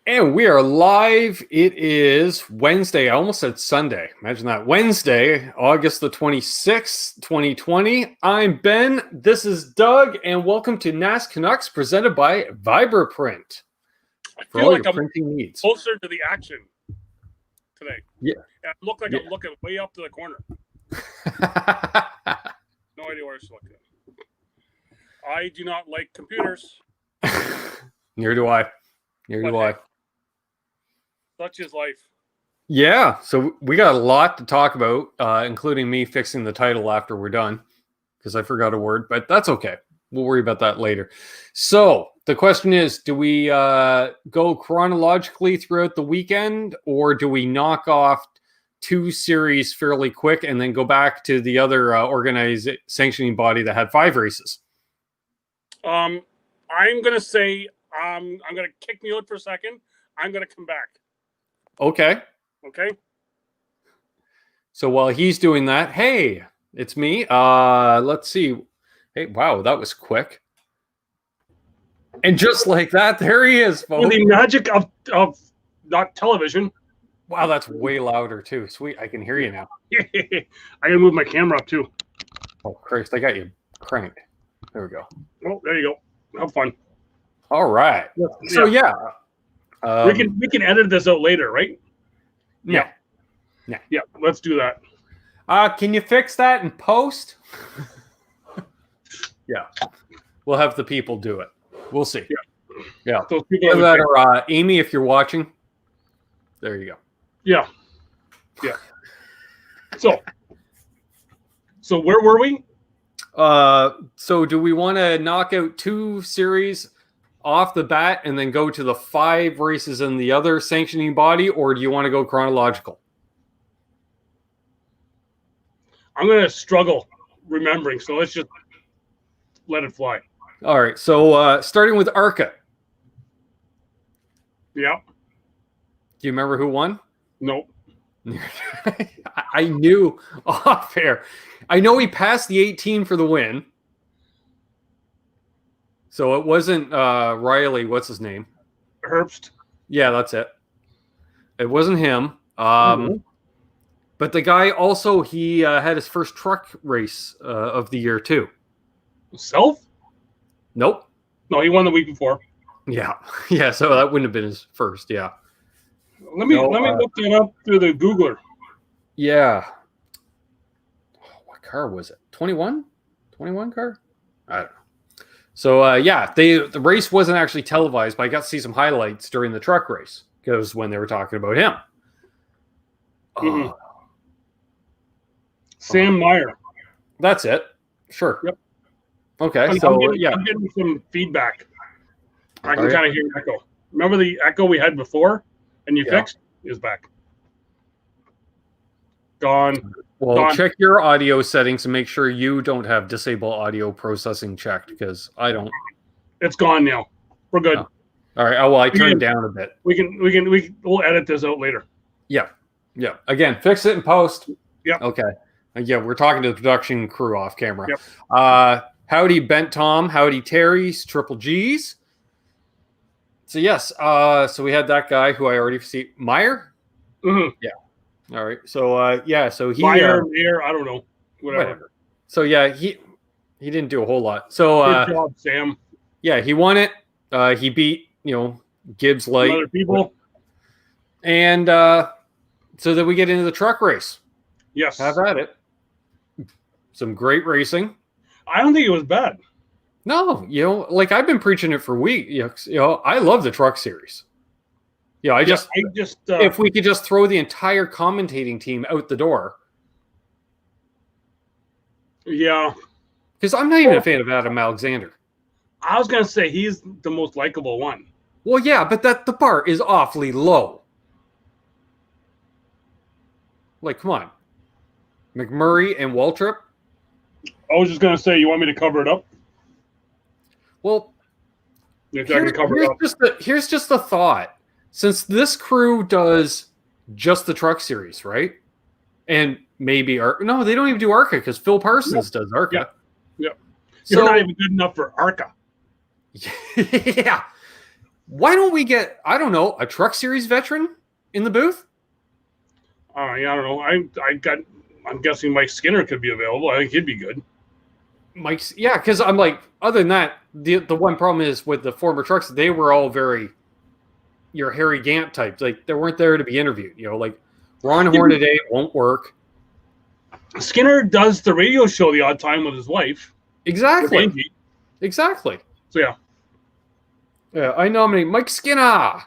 And we are live. It is Wednesday. I almost said Sunday. Imagine that. Wednesday, August the 26th, 2020. I'm Ben. This is Doug. And welcome to NasCanucks presented by Viberprint. I feel like I'm printing needs. Closer to the action today. Yeah. I look like I'm looking way up to the corner. No idea where I should look at. I do not like computers. Neither do I. Neither do I. Such is life. Yeah, so we got a lot to talk about, including me fixing the title after we're done, because I forgot a word, but that's okay. We'll worry about that later. So the question is, do we go chronologically throughout the weekend, or do we knock off two series fairly quick and then go back to the other organized sanctioning body that had 5 races? I'm going to say I'm going to kick me out for a second. I'm going to come back. Okay. So while he's doing that, hey, it's me. Let's see. Hey, wow, that was quick. And just like that, there he is, folks. The magic of not television. Wow, that's way louder too. Sweet, I can hear you now. I gotta move my camera up too. Oh Christ, I got you cranked. There we go. Oh, there you go. Have fun. All right. So yeah. We can edit this out later, right? Yeah. Let's do that. Can you fix that in post? Yeah, we'll have the people do it. We'll see. Yeah. Those people that are Amy, if you're watching, there you go. Yeah. So where were we? So do we want to knock out 2 series off the bat and then go to the 5 races in the other sanctioning body, or do you want to go chronological? I'm going to struggle remembering, so let's just let it fly. All right, so starting with ARCA. Yeah. Do you remember who won? Nope. I knew off air. I know he passed the 18 for the win. So it wasn't Riley. What's his name? Herbst. Yeah, that's it. It wasn't him. But the guy also, he had his first truck race of the year too. Self? Nope. No, he won the week before. Yeah. So that wouldn't have been his first. Yeah. Let me look that up through the Googler. Yeah. What car was it? 21? 21 car? I don't know. So, the race wasn't actually televised, but I got to see some highlights during the truck race because when they were talking about him. Mm-hmm. Sam Meyer. That's it. Sure. Yep. Okay. I'm getting some feedback. I can kind of hear echo. Remember the echo we had before and you fixed? Is back. Gone. Well, check your audio settings and make sure you don't have disable audio processing checked because I don't. It's gone now. We're good. Oh. All right. Oh well, I turned down a bit. We'll edit this out later. Yeah. Again, fix it in post. Yeah. Okay. Yeah, we're talking to the production crew off camera. Yep. Howdy, Bent Tom. Howdy, Terry's Triple G's. So yes. So we had that guy who I already see, Meyer. Mm-hmm. Yeah. All right. So so he Meyer, I don't know. Whatever. So yeah, he didn't do a whole lot. So good job, Sam. Yeah, he won it. He beat, Gibbs Light. Other people. And so then we get into the truck race. Yes. Have at it. Some great racing. I don't think it was bad. No, I've been preaching it for weeks. I love the truck series. Yeah, I just if we could just throw the entire commentating team out the door. Yeah. Because I'm not even a fan of Adam Alexander. I was going to say he's the most likable one. Well, yeah, but the bar is awfully low. Like, come on. McMurray and Waltrip. I was just going to say, you want me to cover it up? Well, here's just a thought. Since this crew does just the truck series, right? And maybe no, they don't even do ARCA because Phil Parsons does ARCA. Yeah. You're not even good enough for ARCA. Yeah. Why don't we get, I don't know, a Truck Series veteran in the booth? Yeah, I don't know. I'm guessing Mike Skinner could be available. I think he'd be good. Mike's, yeah, because I'm like, other than that, the one problem is with the former Trucks, they were all very your Harry Gant types. Like, they weren't there to be interviewed. Like Ron Hornaday won't work. Skinner does the radio show the odd time with his wife. Exactly. With Indy. Exactly. So yeah. Yeah, I nominate Mike Skinner.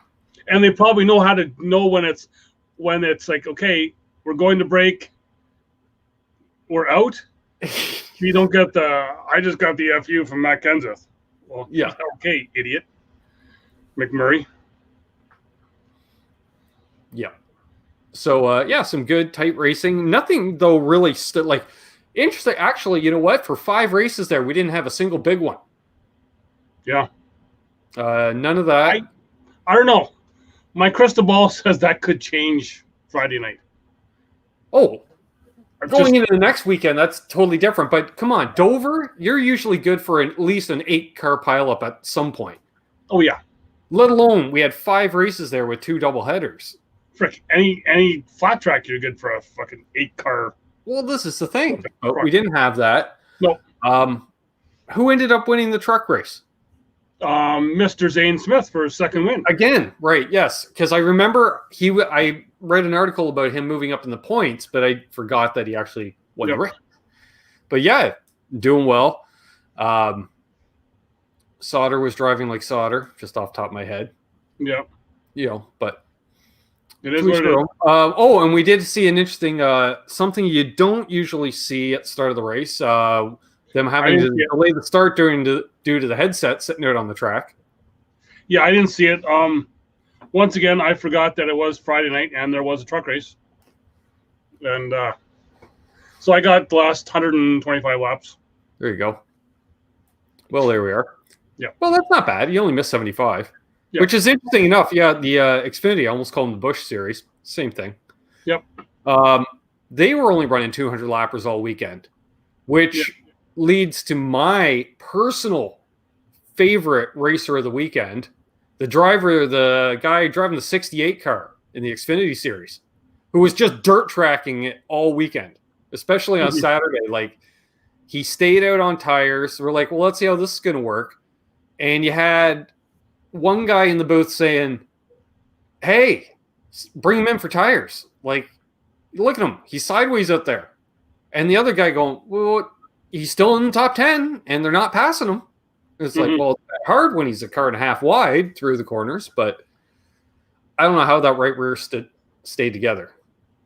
And they probably know how to know when it's like, okay, we're going to break. We're out. You don't get I just got the FU from Matt Kenseth. Well, yeah. Okay, idiot. McMurray. Yeah. So, some good tight racing. Nothing, though, really interesting. Actually, you know what? For 5 races there, we didn't have a single big one. Yeah. None of that. I don't know. My crystal ball says that could change Friday night. Oh, going into the next weekend, that's totally different. But come on, Dover, you're usually good for at least an 8-car pileup at some point. Oh, yeah. Let alone, we had 5 races there with 2 doubleheaders. Frick, any flat track, you're good for a fucking 8-car. Well, this is the thing. We didn't have that. No. Who ended up winning the truck race? Mr. Zane Smith for his second win. Again, right, yes. Because I remember I read an article about him moving up in the points, but I forgot that he actually won the race. But yeah, doing well. Sauter was driving like Sauter, just off the top of my head. Yeah. But it is what it is. And we did see an interesting something you don't usually see at the start of the race. Them having to delay the start due to the headset sitting out on the track. Yeah, I didn't see it. Once again, I forgot that it was Friday night and there was a truck race. And so I got the last 125 laps. There you go. Well, there we are. Yeah. Well, that's not bad. You only missed 75, which is interesting enough. Yeah, the Xfinity, I almost called them the Busch Series. Same thing. Yep. They were only running 200 lappers all weekend, which leads to my personal favorite racer of the weekend, the guy driving the 68 car in the Xfinity Series, who was just dirt tracking it all weekend, especially on Saturday. Like, he stayed out on tires. We're like, well, let's see how this is going to work. And you had one guy in the booth saying, hey, bring him in for tires. Like, look at him. He's sideways out there. And the other guy going, well, he's still in the top 10, and they're not passing him. It's like, well, it's hard when he's a car and a half wide through the corners, but I don't know how that right rear stayed together.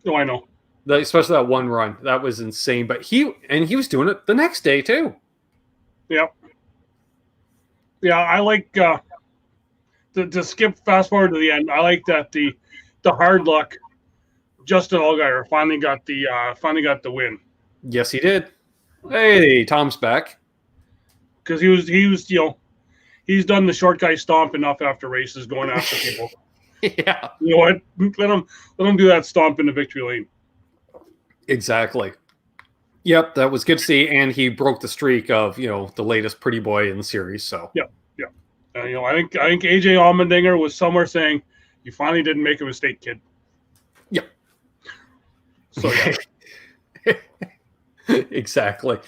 No, I know. Especially that one run. That was insane. But he was doing it the next day, too. Yep. Yeah, I like to skip fast forward to the end. I like that the hard luck Justin Allgaier finally got the win. Yes, he did. Hey, Tom's back. Because he was he's done the short guy stomp enough after races going after people. Yeah. You know what? Let him do that stomp in the victory lane. Exactly. Yep, that was good to see, and he broke the streak of the latest pretty boy in the series. So yeah. I think AJ Allmendinger was somewhere saying, "You finally didn't make a mistake, kid." Yep. So yeah. Exactly.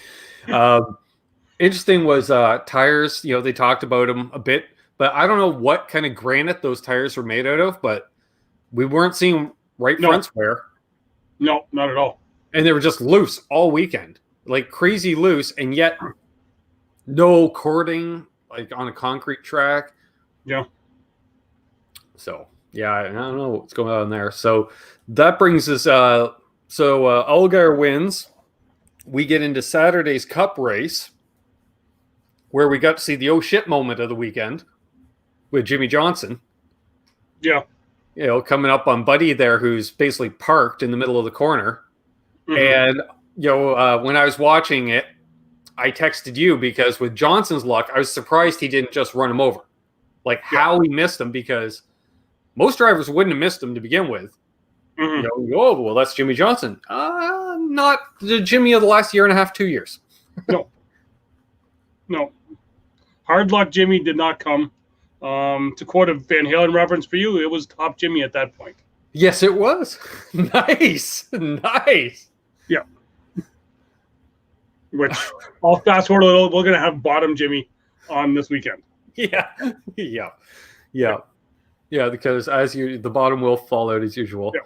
Interesting was tires. They talked about them a bit, but I don't know what kind of granite those tires were made out of. But we weren't seeing front wear. No, not at all. And they were just loose all weekend, like crazy loose, and yet no cording, like on a concrete track. Yeah. So yeah, I don't know what's going on there. So that brings us. Allgaier wins. We get into Saturday's Cup race, where we got to see the oh shit moment of the weekend with Jimmy Johnson. Yeah. Coming up on Buddy there, who's basically parked in the middle of the corner. Mm-hmm. And, when I was watching it, I texted you because with Johnson's luck, I was surprised he didn't just run him over. Like how he missed him, because most drivers wouldn't have missed him to begin with. Mm-hmm. Oh, well, that's Jimmy Johnson. Not the Jimmy of the last year and a half, 2 years. No. Hard luck Jimmy did not come. To quote a Van Halen reference for you, it was Top Jimmy at that point. Yes, it was. Nice. Yeah. Which I'll fast forward a little. We're going to have Bottom Jimmy on this weekend. Yeah. Because the bottom will fall out as usual. Yeah.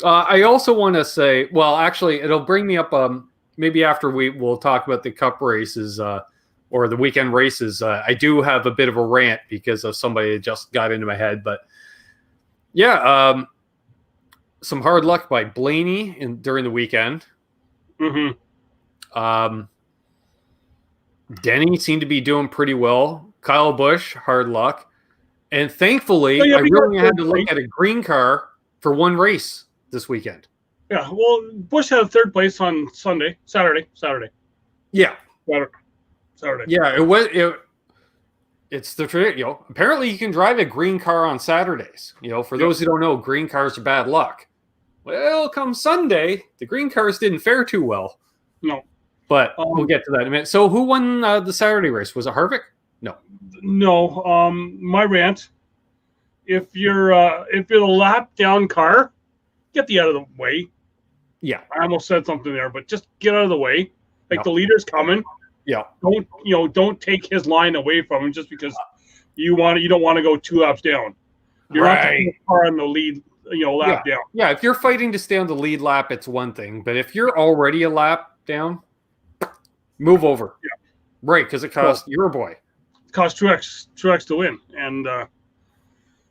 I also want to say, well, actually, it'll bring me up. Maybe after we'll talk about the Cup races or the weekend races. I do have a bit of a rant because of somebody that just got into my head. But yeah, some hard luck by Blaney during the weekend. Mm-hmm. Denny seemed to be doing pretty well. Kyle Busch, hard luck. And thankfully, I really had to look at a green car for one race this weekend. Yeah, well, Busch had a third place on Saturday. Yeah. Saturday. Yeah, it's the tradition. Apparently you can drive a green car on Saturdays. For those who don't know, green cars are bad luck. Well, come Sunday, the green cars didn't fare too well. No. But we'll get to that in a minute. So who won the Saturday race? Was it Harvick? No. My rant. If you're a lap down car, get the out of the way. Yeah. I almost said something there, but just get out of the way. The leader's coming. Yeah. Don't take his line away from him just because you don't want to go 2 laps down. You're not the car on the lead, lap down. Yeah, if you're fighting to stay on the lead lap, it's one thing. But if you're already a lap down, move over. Yeah. Right, because it cost your boy. It cost Truex to win. And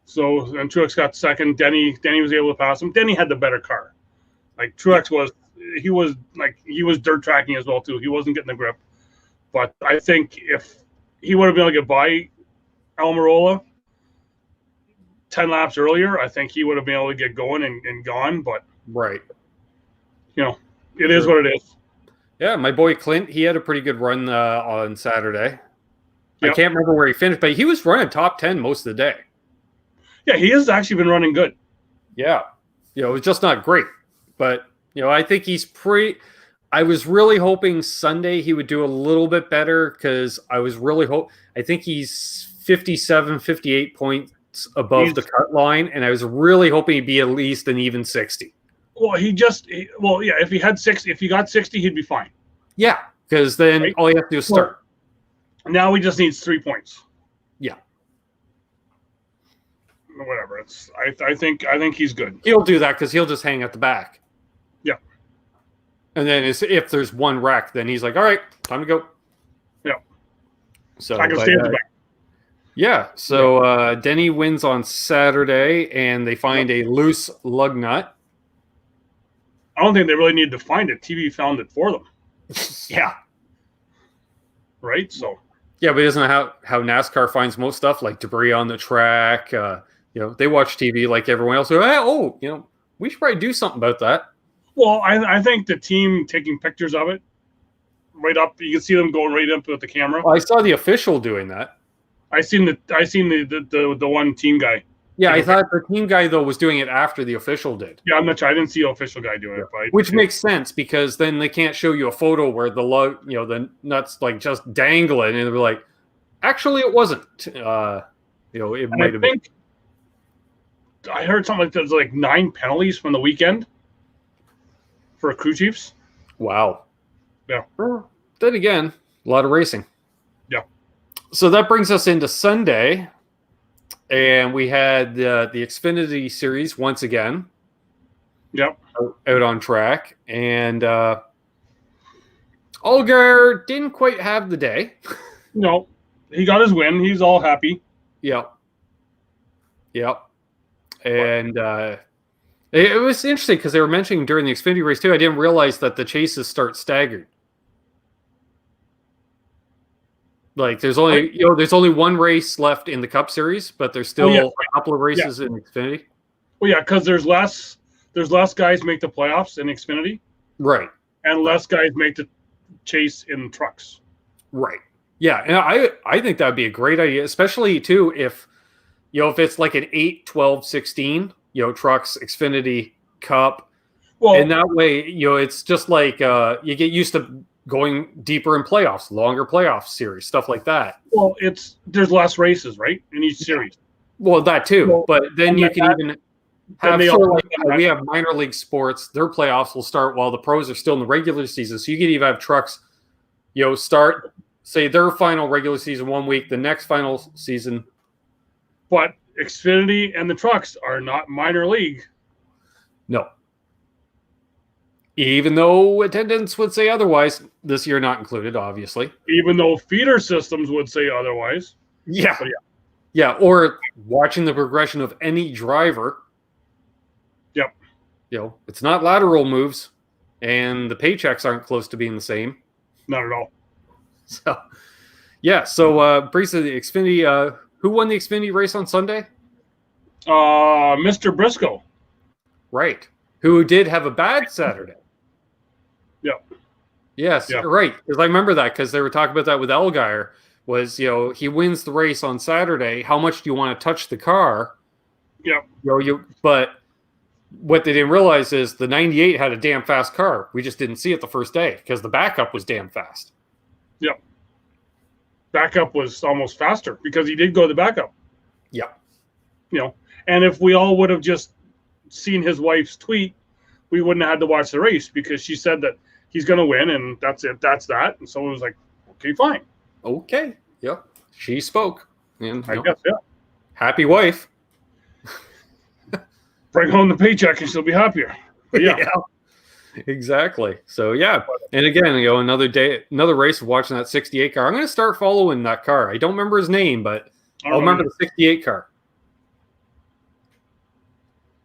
Truex got second. Denny was able to pass him. Denny had the better car. Truex was dirt tracking as well too. He wasn't getting the grip. But I think if he would have been able to get by Almirola 10 laps earlier, I think he would have been able to get going and gone. But right, it is what it is. Yeah, my boy Clint, he had a pretty good run on Saturday. Yep. I can't remember where he finished, but he was running top 10 most of the day. Yeah, he has actually been running good. Yeah, it was just not great, but I think he's pretty. I was really hoping Sunday he would do a little bit better because I was really I think he's 57, 58 points above the cut line, and I was really hoping he'd be at least an even 60. Well, if he had 60, if he got 60, he'd be fine. Yeah, because then all you have to do is start. Now he just needs 3 points. Yeah. Whatever. I think he's good. He'll do that because he'll just hang at the back. Yeah. And then if there's one wreck, then he's like, all right, time to go. Yeah. So I can stay at the back. Yeah. So Denny wins on Saturday, and they find a loose lug nut. I don't think they really needed to find it. TV found it for them. Yeah. Right? So. Yeah, but isn't that how NASCAR finds most stuff, like debris on the track? They watch TV like everyone else. So, we should probably do something about that. Well, I think the team taking pictures of it, right up, you can see them going right up with the camera. Well, I saw the official doing that. I seen the one team guy. Yeah, I thought the team guy, though, was doing it after the official did. Yeah, I'm not sure. I didn't see the official guy doing it. But which makes sense because then they can't show you a photo where the nuts just dangling, and they're like, actually, it wasn't. It might have been. I heard something like there's 9 penalties from the weekend for crew chiefs. Wow. Yeah. Then again, a lot of racing. Yeah. So that brings us into Sunday. And we had the Xfinity Series once again. Yep. Out on track. And Allgaier didn't quite have the day. No. He got his win. He's all happy. Yep. And it was interesting because they were mentioning during the Xfinity race, too, I didn't realize that the chases start staggered. There's only one race left in the Cup Series, but there's still a couple of races in Xfinity. Well, yeah, because there's less guys make the playoffs in Xfinity, right? And less guys make the chase in trucks, right? Yeah, and I think that'd be a great idea, especially too if it's like an 8, 12, 16, trucks, Xfinity, Cup, and that way it's just like you get used to going deeper in playoffs, longer playoff series, stuff like that. Well, there's less races, right, in each series. Well, that too, Well, but then you can even have they sort of all- like we have minor league sports. Their playoffs will start while the pros are still in the regular season. So you could even have trucks, start say their final regular season 1 week, the next final season. But Xfinity and the trucks are not minor league. No. Even though attendance would say otherwise, this year not included, obviously. Even though feeder systems would say otherwise. Yeah. But Yeah, or watching the progression of any driver. Yep. It's not lateral moves, and the paychecks aren't close to being the same. Not at all. So, yeah. So, briefly, the Xfinity. Who won the Xfinity race on Sunday? Mr. Briscoe. Right. Who did have a bad Saturday. Yep. Yes, Yep. right. Because I remember that because they were talking about that with Elgire. Was he wins the race on Saturday? How much do you want to touch the car? Yep. But what they didn't realize is the 98 had a damn fast car. We just didn't see it the first day because the backup was damn fast. Yep. Backup was almost faster because he did go to the backup. Yep. And if we all would have just seen his wife's tweet, we wouldn't have had to watch the race because she said that he's going to win and that's it. That's that. And so it was like, okay, fine. Okay. Yep. She spoke. And I guess, yeah. Happy wife. Bring home the paycheck and she'll be happier. But yeah. Exactly. So yeah. And again, another race of watching that 68 car. I'm going to start following that car. I don't remember his name, but I'll remember the 68 car.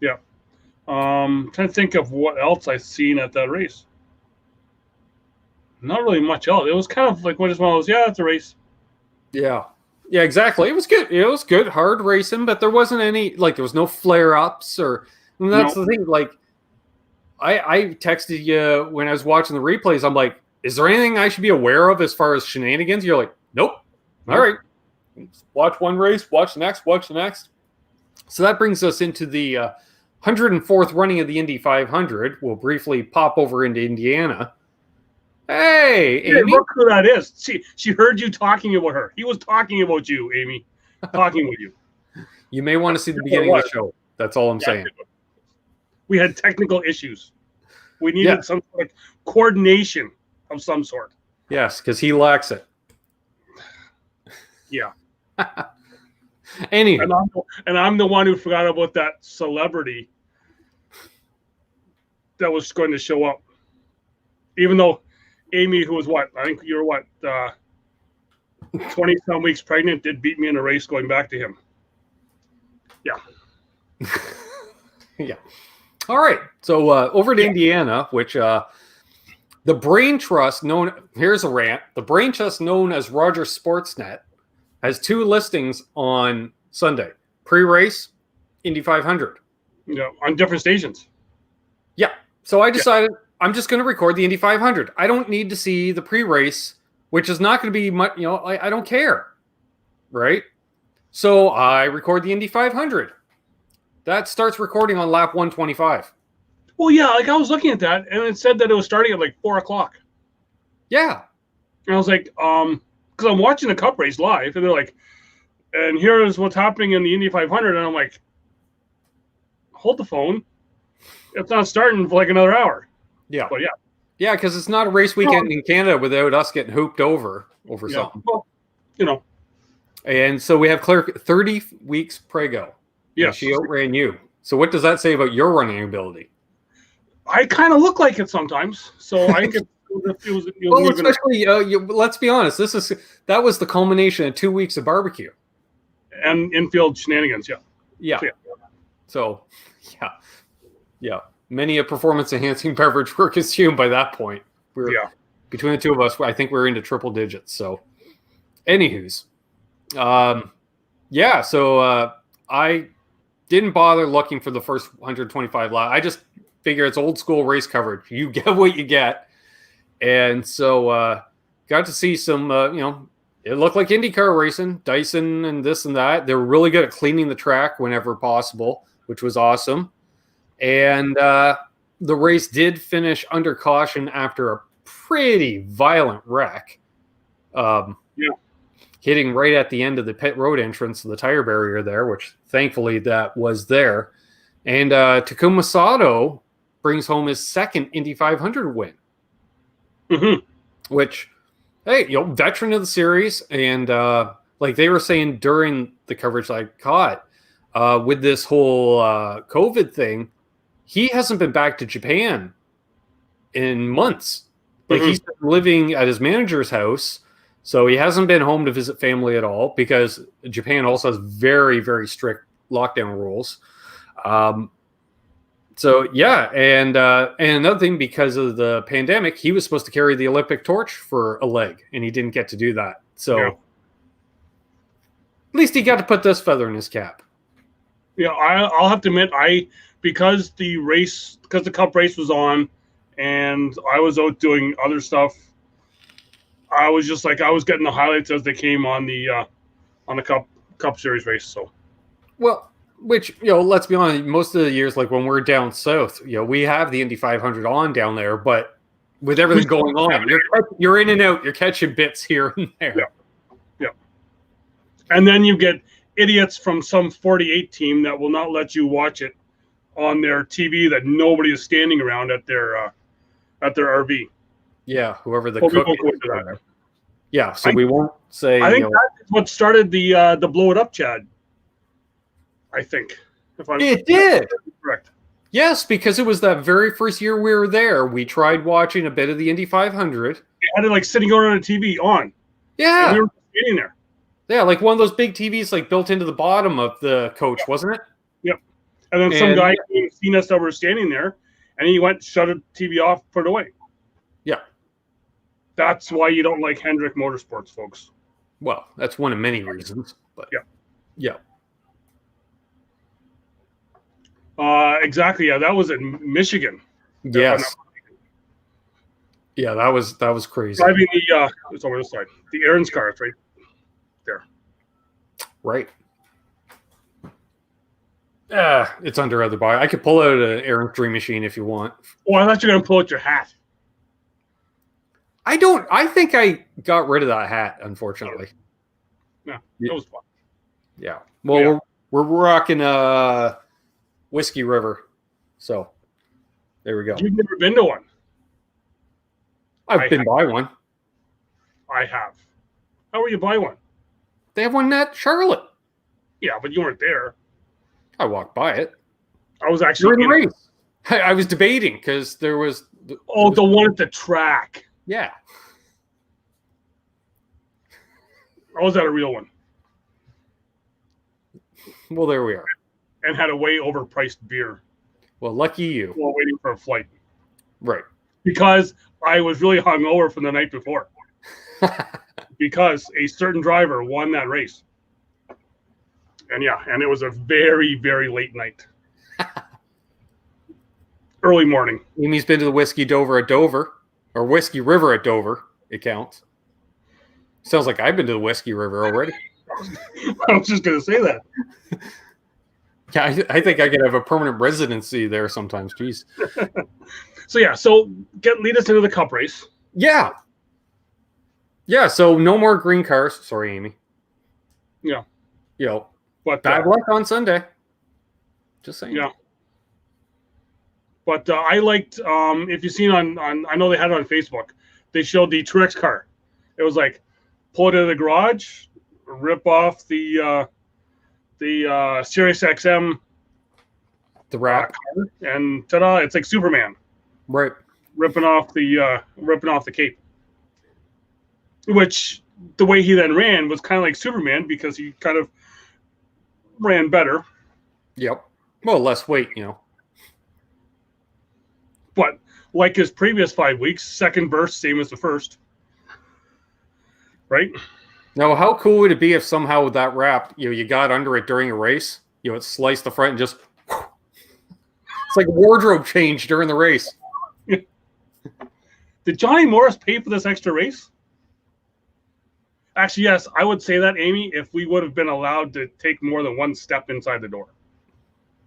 Yeah. Trying to think of what else I've seen at that race. Not really much else. It was kind of like one of those, it's a race. Yeah. Yeah, exactly. It was good. It was good, hard racing, but there wasn't any, there was no flare-ups and that's the thing. I texted you when I was watching the replays. I'm like, is there anything I should be aware of as far as shenanigans? You're like, nope. All right. Watch one race, watch the next. So that brings us into the 104th running of the Indy 500. We'll briefly pop over into Indiana. Hey, Amy. Look who that is. She heard you talking about her. He was talking about you, Amy. Talking with you. You may want to see the beginning of the show. That's all I'm saying. We had technical issues. We needed some sort of coordination of some sort. Yes, because he lacks it. Yeah. Anyway. And I'm the one who forgot about that celebrity that was going to show up. Even though Amy, who was I think you were 20-some weeks pregnant, did beat me in a race going back to him. Yeah. Yeah. All right. So over to Indiana, which the brain trust here's a rant. The brain trust known as Rogers Sportsnet has 2 listings on Sunday. Pre-race, Indy 500. On different stations. Yeah. So I decided I'm just going to record the Indy 500. I don't need to see the pre-race, which is not going to be much, I don't care. Right? So I record the Indy 500. That starts recording on lap 125. Well, yeah, I was looking at that, and it said that it was starting at 4 o'clock. Yeah. And I was like, because I'm watching the Cup race live, and they're like, and here's what's happening in the Indy 500, and I'm like, hold the phone. It's not starting for another hour. Yeah. But yeah. Yeah, because it's not a race weekend in Canada without us getting hooped over something. Well, And so we have Claire 30 weeks prego. Yeah. She outran you. So what does that say about your running ability? I kind of look like it sometimes. So I think it was well, especially, let's be honest, that was the culmination of 2 weeks of barbecue. And infield shenanigans, yeah. Yeah. So, yeah. Many a performance-enhancing beverage were consumed by that point. Between the two of us, I think we're into triple digits. So, anywho's. So I didn't bother looking for the first 125 laps. I just figure it's old school race coverage. You get what you get. And so got to see some, it looked like IndyCar racing, Dyson and this and that. They're really good at cleaning the track whenever possible, which was awesome. And the race did finish under caution after a pretty violent wreck. Hitting right at the end of the pit road entrance of the tire barrier there, which thankfully that was there. And Takuma Sato brings home his second Indy 500 win. Which, hey, veteran of the series. And like they were saying during the coverage I caught, with this whole COVID thing, he hasn't been back to Japan in months. Like he's been living at his manager's house. So he hasn't been home to visit family at all because Japan also has very, very strict lockdown rules. So yeah, and another thing, because of the pandemic, he was supposed to carry the Olympic torch for a leg, and he didn't get to do that. So at least he got to put this feather in his cap. Yeah, I'll have to admit, because the cup race was on, and I was out doing other stuff. I was just like, I was getting the highlights as they came on the Cup Series race. So, well, which let's be honest, most of the years, like when we're down south, we have the Indy 500 on down there, but with everything going on, you're in and out, you're catching bits here and there. Yeah. And then you get idiots from some 48 team that will not let you watch it on their TV that nobody is standing around at their RV. Yeah, whoever the cook is. Yeah, so we won't say. I think that's what started the blow it up, Chad. I think. It did. Correct. Yes, because it was that very first year we were there. We tried watching a bit of the Indy 500. We had it like sitting on a TV on. Yeah. And we were sitting there. Yeah, like one of those big TVs like built into the bottom of the coach, wasn't it? Yep. And then some guy seen us that were standing there, and he went, shut the TV off, put it away. Yeah. That's why you don't like Hendrick Motorsports, folks. Well, that's one of many reasons. But yeah. Exactly. Yeah, that was in Michigan. Yes. Yeah, that was crazy. Driving it's over this side. The Aaron's car, it's right there. Right. It's under other bar. I could pull out an Aaron's Dream Machine if you want. Oh, I thought you were gonna pull out your hat. I think I got rid of that hat, unfortunately. Yeah, it was fun. Yeah. Well, we're rocking Whiskey River. So there we go. You've never been to one. I've been by one. I have. How were you by one? They have one at Charlotte. Yeah, but you weren't there. I walked by it. I was actually in the race. I was debating because there was the one at the track. Yeah. I was at a real one. Well, there we are. And had a way overpriced beer. Well, lucky you. While waiting for a flight. Right. Because I was really hungover from the night before. Because a certain driver won that race. And and it was a very, very late night. Early morning. Amy's been to the Whiskey Dover at Dover. Or Whiskey River at Dover. It counts. Sounds like I've been to the Whiskey River already. I was just going to say that. Yeah, I think I could have a permanent residency there sometimes. Jeez. So lead us into the Cup race. Yeah. Yeah, so no more green cars. Sorry, Amy. Yeah. But bad luck on Sunday. Just saying. Yeah. But I liked, if you've seen on, I know they had it on Facebook, they showed the Truex car. It was like, pull it out of the garage, rip off the Sirius XM. The wrap. And ta-da, it's like Superman. Right. Ripping off the cape. Which, the way he then ran was kind of like Superman because he kind of ran better. Yep. Well, less weight, But like his previous 5 weeks, second burst, same as the first. Right? Now, how cool would it be if somehow with that wrap, you got under it during a race, it sliced the front and just... It's like a wardrobe change during the race. Did Johnny Morris pay for this extra race? Actually, yes, I would say that, Amy, if we would have been allowed to take more than one step inside the door.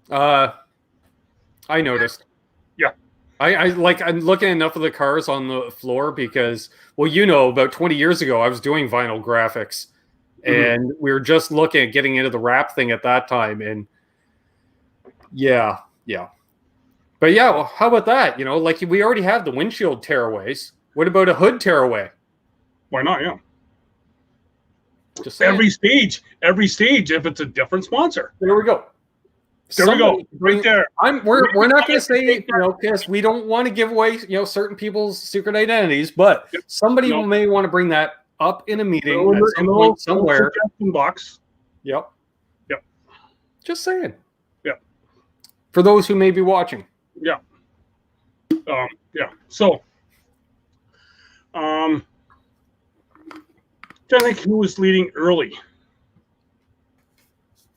I noticed. Yeah. I'm looking at enough of the cars on the floor because, well, about 20 years ago, I was doing vinyl graphics, and we were just looking at getting into the wrap thing at that time. And yeah. But yeah, well, how about that? Like we already have the windshield tearaways. What about a hood tearaway? Why not? Yeah. Just saying. Every stage, if it's a different sponsor. There we go. There we go. Right there. We're not going to say, because we don't want to give away, certain people's secret identities, but somebody may want to bring that up in a meeting at some point somewhere. Suggestion box. Yep. Just saying. Yep. For those who may be watching. Yeah. So, I think who was leading early?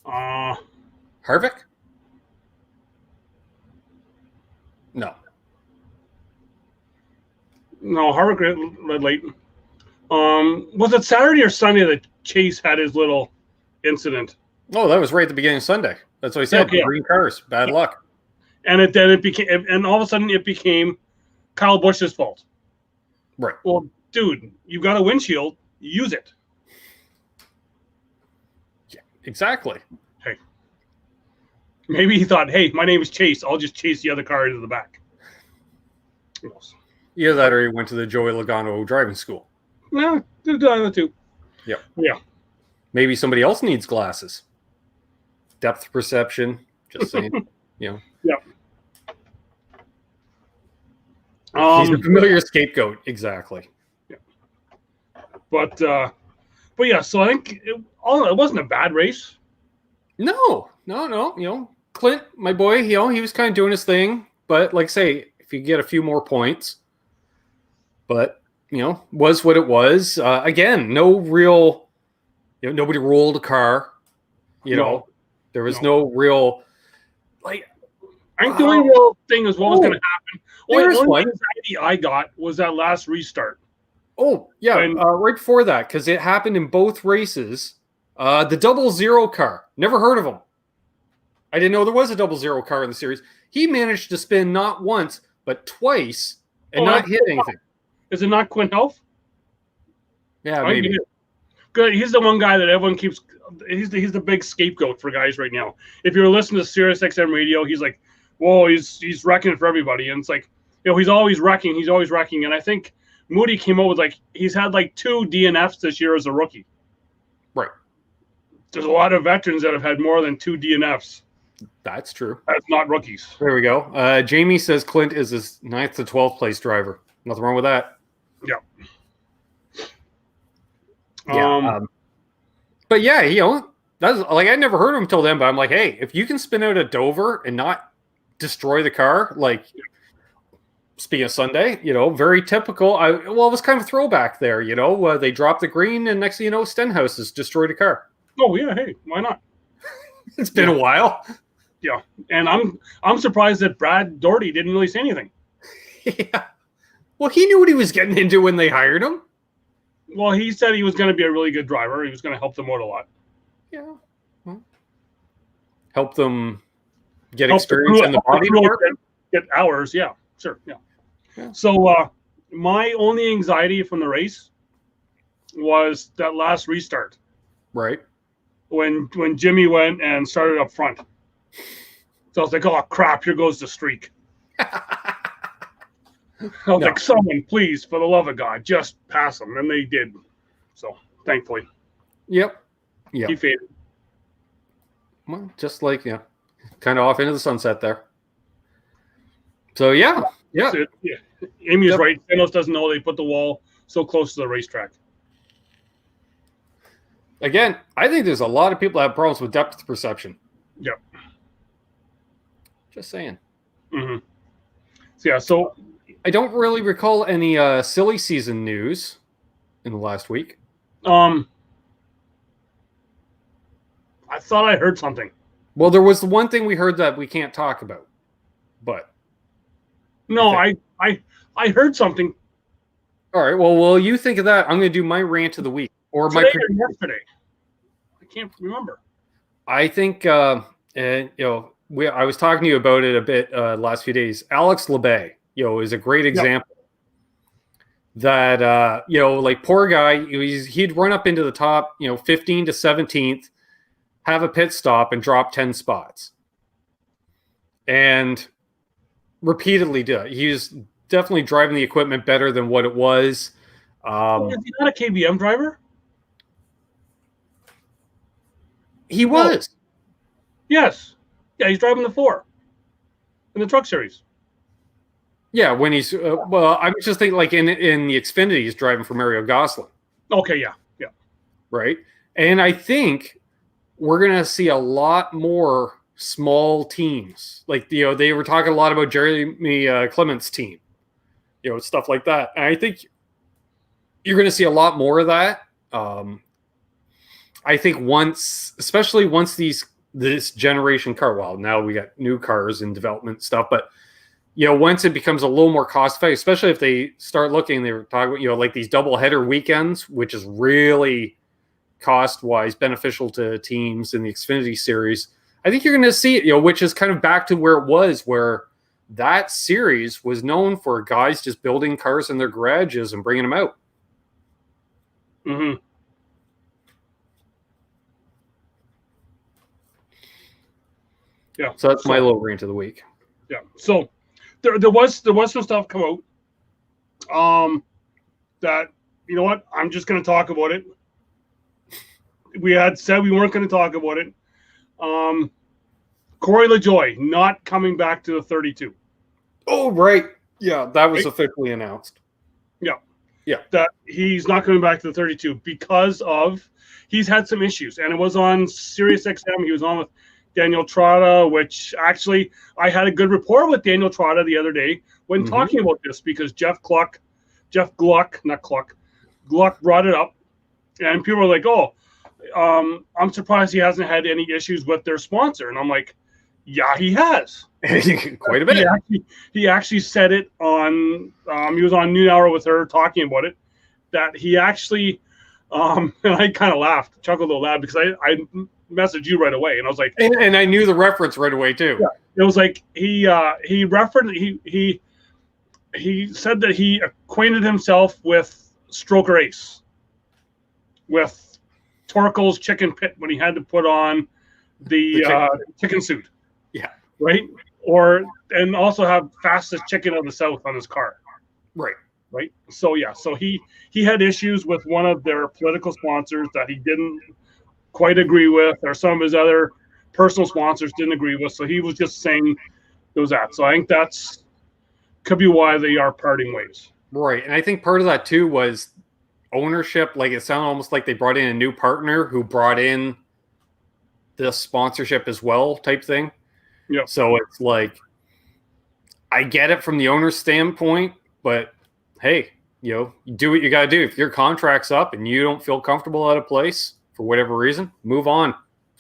Harvick? No, Harvick led late. Was it Saturday or Sunday that Chase had his little incident? Oh, that was right at the beginning of Sunday. That's what I said. Okay. Green cars, bad luck. And it became, and all of a sudden it became Kyle Busch's fault. Right. Well, dude, you've got a windshield. Use it. Yeah, exactly. Hey. Maybe he thought, hey, my name is Chase. I'll just chase the other car into the back. Who knows? Either that or he went to the Joey Logano driving school. No, the other two. Yep. Yeah. Maybe somebody else needs glasses. Depth perception. Just saying. Yep. He's a familiar scapegoat. Exactly. Yeah. But yeah, so I think it wasn't a bad race. No. Clint, my boy, he was kind of doing his thing, but like I say, if you get a few more points, but was what it was. Again, no real, nobody rolled a car. There was no real, like. I think the only real thing is what was going to happen. There's one anxiety I got was that last restart. Oh yeah, right before that, because it happened in both races. The 00 car, never heard of him. I didn't know there was a 00 car in the series. He managed to spin not once but twice and not hit anything. Is it not Quinn Health? Yeah, maybe. Good. He's the one guy that everyone keeps. He's the big scapegoat for guys right now. If you're listening to Sirius XM radio, he's like, whoa, he's wrecking for everybody, and it's like, he's always wrecking. And I think Moody came up with he's had 2 DNFs this year as a rookie. Right. There's a lot of veterans that have had more than 2 DNFs. That's true. That's not rookies. There we go. Jamie says Clint is his 9th to 12th place driver. Nothing wrong with that. Yeah. Yeah. But yeah, that's I never heard of him till then. But I'm like, hey, if you can spin out at Dover and not destroy the car, speaking of Sunday, very typical. It was kind of a throwback there. They dropped the green, and next thing you know, Stenhouse has destroyed a car. Oh yeah, hey, why not? It's been a while. Yeah, and I'm surprised that Brad Doherty didn't really say anything. Yeah. Well, he knew what he was getting into when they hired him. Well, he said he was going to be a really good driver. He was going to help them out a lot. Yeah. Well, help them get experience in the body department. Get hours, yeah, sure, yeah. So my only anxiety from the race was that last restart. Right. When Jimmy went and started up front. So I was like, oh crap, here goes the streak. I was like, someone, please, for the love of God, just pass him. And they did. So, thankfully. Yep. Yeah. He faded. Well, just kind of off into the sunset there. So, yeah. Amy's right. Thanos doesn't know they put the wall so close to the racetrack. Again, I think there's a lot of people that have problems with depth perception. Yep. Just saying. Mm-hmm. So I don't really recall any silly season news in the last week. I thought I heard something. Well, there was the one thing we heard that we can't talk about, but no, I heard something. All right. Well, while you think of that, I'm going to do my rant of the week or Today my or yesterday. I can't remember. I think, I was talking to you about it a bit last few days. Alex LeBay, is a great example. That like poor guy, he'd run up into the top, 15 to 17th, have a pit stop, and drop 10 spots, and repeatedly do it. He was definitely driving the equipment better than what it was. Is he not a KBM driver? He was. Yes. Yeah, he's driving the 4 in the Truck Series. Yeah, when he's I was just thinking like in the Xfinity, he's driving for Mario Gosling. Okay, yeah. Right, and I think we're gonna see a lot more small teams. Like they were talking a lot about Jeremy Clement's team, stuff like that. And I think you're gonna see a lot more of that. I think especially once this generation car. Well, now we got new cars in development stuff, but once it becomes a little more cost effective, especially if they start looking, they were talking about, like these double header weekends, which is really cost wise beneficial to teams in the Xfinity series. I think you're going to see it, which is kind of back to where it was, where that series was known for guys just building cars in their garages and bringing them out. Mm-hmm. Yeah. So that's my little rant of the week. Yeah. So there was some stuff come out that, you know what, I'm just going to talk about it. We had said we weren't going to talk about it. Corey LaJoie not coming back to the 32. Oh, right. Yeah, that was officially announced. Yeah. That he's not coming back to the 32 because he's had some issues. And it was on Sirius XM. He was on with Daniel Trotta, which actually I had a good rapport with Daniel Trotta the other day when talking about this, because Gluck brought it up, and people were like, "Oh, I'm surprised he hasn't had any issues with their sponsor." And I'm like, "Yeah, he has quite a bit." He actually said it on. He was on Noon Hour with her talking about it. That he actually, and I kind of laughed, chuckled a little loud, because I messaged you right away, and I was like, and I knew the reference right away too. Yeah, it was like he referenced he said that he acquainted himself with Stroker Ace, with Torkel's chicken pit when he had to put on the chicken suit. Yeah. Right. And also have fastest chicken of the South on his car. Right. Right. So yeah. So he had issues with one of their political sponsors that he didn't quite agree with, or some of his other personal sponsors didn't agree with. So he was just saying there was that. So I think that's could be why they are parting ways. Right. And I think part of that too was ownership. Like it sounded almost like they brought in a new partner who brought in the sponsorship as well, type thing. Yeah. So it's like, I get it from the owner's standpoint, but hey, you do what you got to do. If your contract's up and you don't feel comfortable at a place for whatever reason, move on.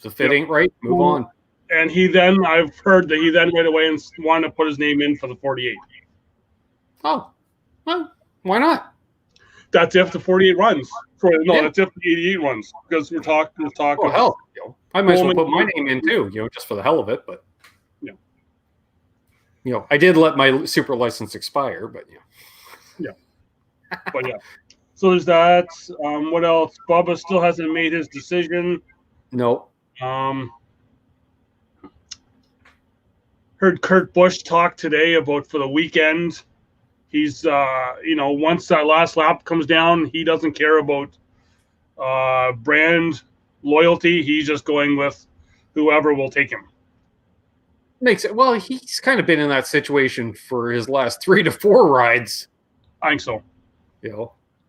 If it ain't right, move on. And I've heard that he then went away and wanted to put his name in for the 48. Oh, well, why not? That's if the 48 runs. That's if the 88 runs, because we're talking. Oh, hell, I might as well put my name in too, just for the hell of it. But I did let my super license expire, but but yeah. So there's that. What else? Bubba still hasn't made his decision. No. Heard Kurt Busch talk today about for the weekend. He's, once that last lap comes down, he doesn't care about brand loyalty. He's just going with whoever will take him. Makes it. Well, he's kind of been in that situation for his last 3 to 4 rides. I think so.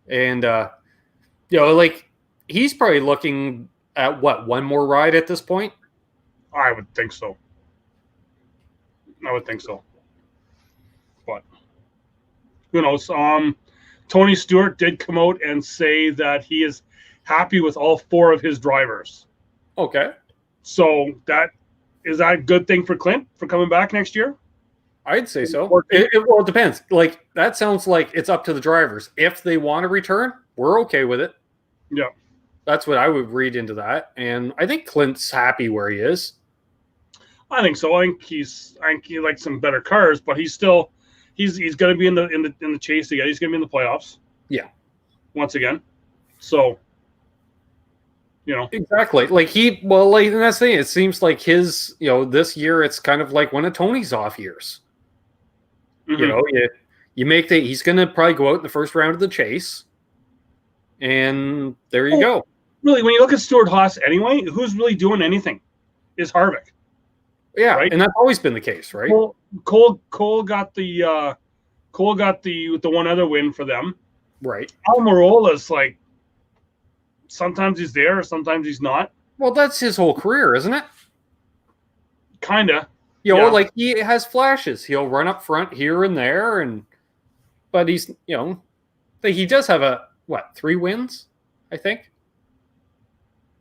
And like he's probably looking at one more ride at this point. I would think so. But who knows? Tony Stewart did come out and say that he is happy with all 4 of his drivers. Okay. So is that a good thing for Clint for coming back next year? I'd say so. It depends. Like that sounds like it's up to the drivers. If they want to return, we're okay with it. Yeah. That's what I would read into that. And I think Clint's happy where he is. I think so. I think he likes some better cars, but he he's going to be in the chase again. He's going to be in the playoffs. Yeah. Once again. So, Exactly. Like and that's the thing. It seems like his, this year it's kind of like one of Tony's off years. Mm-hmm. You make he's going to probably go out in the first round of the chase, and there you go. Really, when you look at Stuart Haas anyway, who's really doing anything is Harvick. Yeah, right? And that's always been the case, right? Cole got the one other win for them. Right. Almirola's like sometimes he's there, sometimes he's not. Well, that's his whole career, isn't it? Kinda. Like he has flashes. He'll run up front here and there, but he's he does have 3 wins, I think.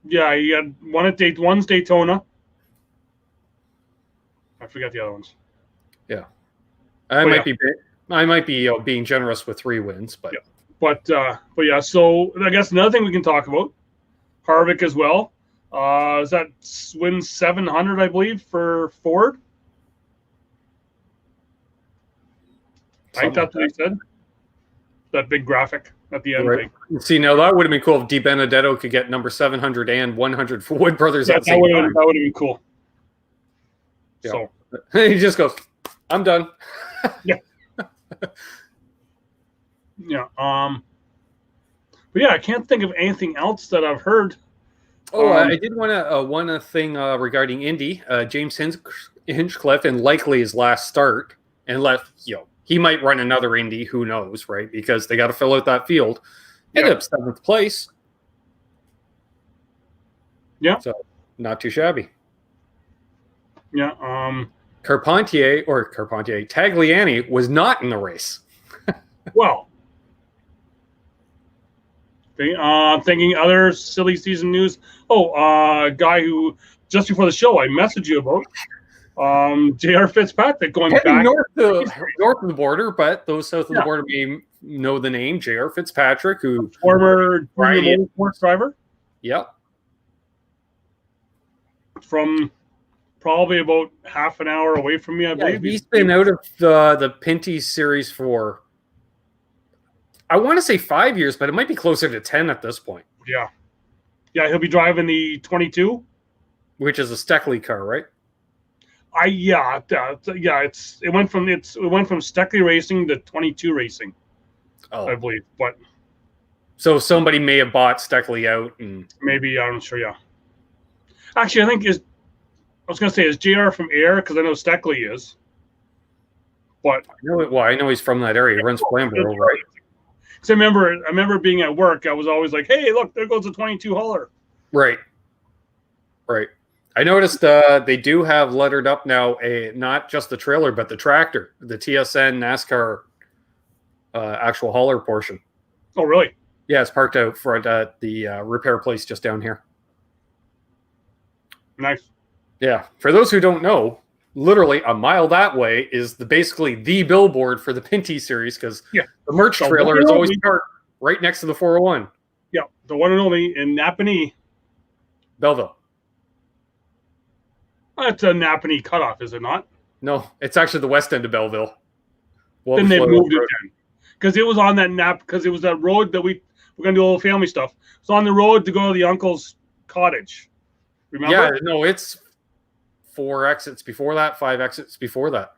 Yeah, he had one's Daytona. I forget the other ones. Yeah, I might be being generous with 3 wins, but yeah. So I guess another thing we can talk about, Harvick as well. Is that win 700, I believe, for Ford? I think that's what he said. That big graphic at the end. Right. See, now that would have been cool if Di Benedetto could get number 700 and 100 for Wood Brothers at the same time. That would have been cool. Yeah. So he just goes, "I'm done." Yeah. Yeah. But yeah, I can't think of anything else that I've heard. I did want to one thing regarding Indy. James Hinchcliffe, and likely his last start, and he might run another Indy. Who knows, right? Because they got to fill out that field. Ended up 7th place. Yeah. So not too shabby. Yeah. Tagliani was not in the race. Well. Thinking other silly season news. A guy who just before the show I messaged you about, J.R. Fitzpatrick going back north of the border, but those south of the border may know the name J.R. Fitzpatrick, who former motorsports driver. Yep. From probably about half an hour away from me, I believe. He's been out of the Pinty series for, I want to say 5 years, but it might be closer to 10 at this point. Yeah. Yeah, he'll be driving the 22. Which is a Steckley car, right? It went from Steckley racing to 22 racing. I believe. But so somebody may have bought Steckley out and maybe, I'm not sure, yeah. Actually, I think is JR from Ayr, because I know Steckley is. But I know he's from that area. He runs Flamborough, right? So I remember being at work. I was always like, "Hey, look, there goes the 22 hauler." Right. I noticed they do have lettered up now not just the trailer but the tractor, the TSN NASCAR actual hauler portion. Oh, really? Yeah, it's parked out front at the repair place just down here. Nice. Yeah. For those who don't know, literally a mile that way is basically the billboard for the Pinty series, because the merch trailer is always parked right next to the 401. Yeah, the one and only in Napanee. Belleville. That's a Napanee cutoff, is it not? No, it's actually the west end of Belleville. Then they moved it then. Because it was on because it was that road that we're going to do a little family stuff. It's on the road to go to the uncle's cottage. Remember? Yeah, no, it's 4 exits before that, 5 exits before that.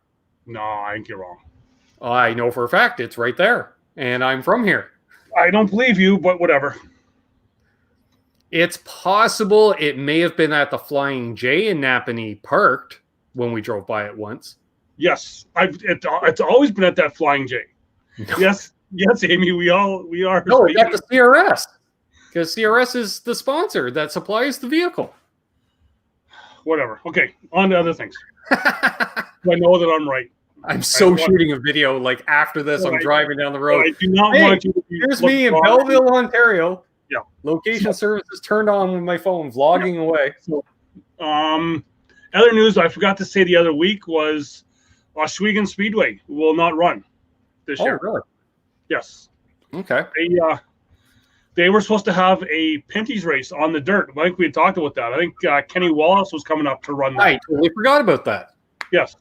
No, I think you're wrong. I know for a fact it's right there, and I'm from here. I don't believe you, but whatever. It's possible it may have been at the Flying J in Napanee parked when we drove by it once. Yes, it's always been at that Flying J. No. Yes, Amy, we are. No, we got the CRS, because CRS is the sponsor that supplies the vehicle. Whatever. Okay, on to other things. I know that I'm right. I'm shooting a video like after this. I'm driving down the road. I do not want you to be. Here's me in Belleville, Ontario. Yeah. Location services turned on with my phone, vlogging away. So, other news I forgot to say the other week was Oswego Speedway will not run this year. Oh, really? Yes. Okay. They were supposed to have a Pinty's race on the dirt. I think we had talked about that. I think Kenny Wallace was coming up to run that. I totally forgot about that. Yes.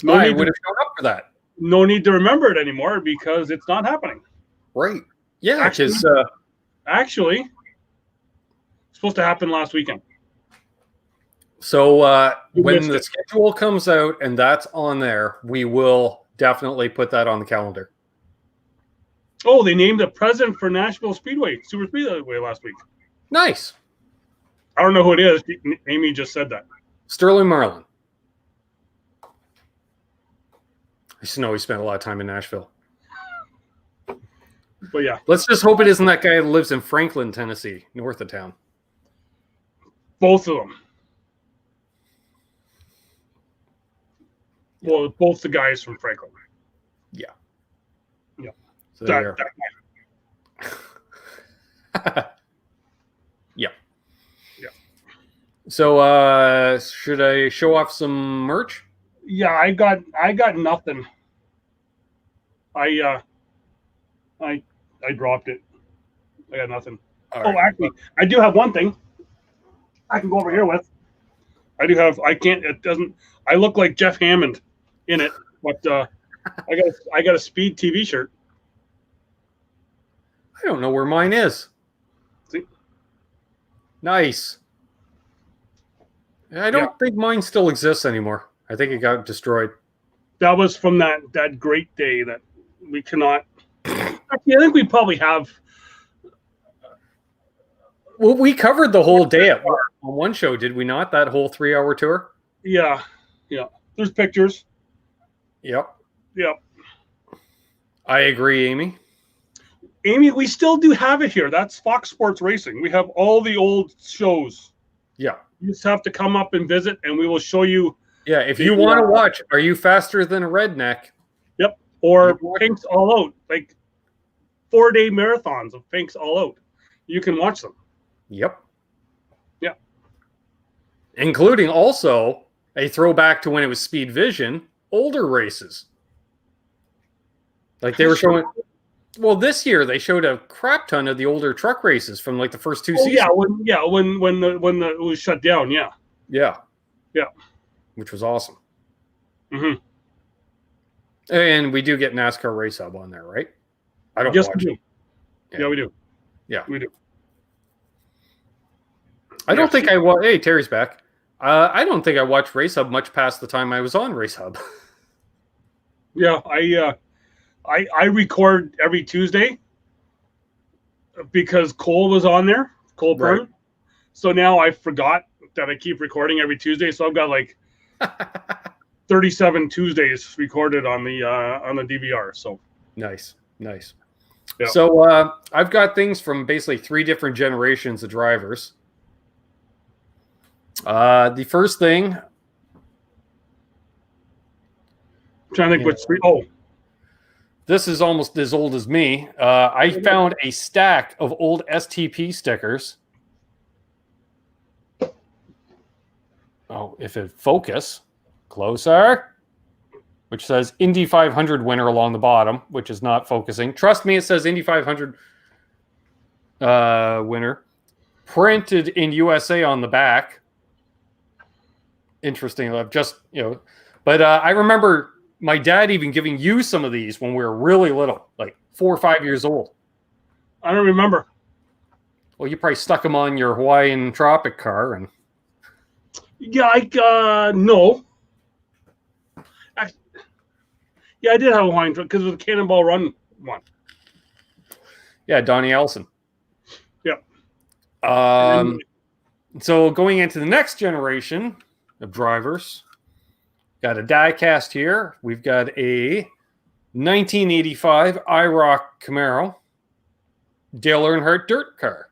I would have shown up for that. no need to remember it anymore because it's not happening. Right. Yeah, Actually, because it's supposed to happen last weekend. so You when missed the it. schedule comes out and that's on there, we will definitely put that on the calendar. Oh, they named a president for Nashville Speedway, Super Speedway last week. Nice. I don't know who it is. Amy just said that. Sterling Marlin. I just know he spent a lot of time in Nashville. But yeah, Let's just hope it isn't that guy that lives in Franklin, Tennessee, north of town. both of them. Well, both the guys from Franklin. Yeah. Yeah. So there. Yeah. Yeah. So should I show off some merch? Yeah, I got nothing. I dropped it. I got nothing. All Oh, right. actually, I do have one thing. I can go over here with. I do have. I can't. It doesn't. I look like Jeff Hammond in it, but I got a Speed TV shirt. I don't know where mine is. See? Nice. I don't think mine still exists anymore. I think it got destroyed. That was from that great day that we cannot. Actually, I think we probably have. Well, we covered the whole day on one show, did we not? That whole 3-hour tour? Yeah. There's pictures. Yep. Yep. I agree, Amy. Amy, we still do have it here. That's Fox Sports Racing. We have all the old shows. Yeah. You just have to come up and visit, and we will show you. Yeah, if you want to watch, Are You Faster Than a Redneck? Yep. Or Pink's All Out, like 4-day marathons of Pink's All Out. You can watch them. Yep. Yeah. Including also a throwback to when it was Speed Vision, older races. Like they were showing. Well, this year they showed a crap ton of the older truck races from like the first two seasons. Yeah, when it was shut down. Yeah. Yeah. Yeah. Which was awesome. Mm-hmm. And we do get NASCAR Race Hub on there, right? I don't Yes, watch we do. it. Yeah, we do. Yeah, we do. I don't think I watched. Hey, Terry's back. I don't think I watched Race Hub much past the time I was on Race Hub. Yeah, I record every Tuesday because Cole was on there, Cole Perrin. Right. So now I forgot that I keep recording every Tuesday. So I've got like 37 Tuesdays recorded on the DVR. So nice. Yeah. So I've got things from basically 3 different generations of drivers. The first thing. I'm trying to think which three. Oh. This is almost as old as me. I found a stack of old STP stickers. Oh, if it focus, closer, which says Indy 500 winner along the bottom, which is not focusing. Trust me, it says Indy 500 winner. Printed in USA on the back. Interesting. I've just, but I remember my dad even giving you some of these when we were really little, like 4 or 5 years old. I don't remember. Well, you probably stuck them on your Hawaiian Tropic car. And yeah, no. I did have a Hawaiian truck because it was a Cannonball Run one. Yeah, Donnie Ellison. Yep. So going into the next generation of drivers, got a die-cast here. We've got a 1985 IROC Camaro Dale Earnhardt dirt car.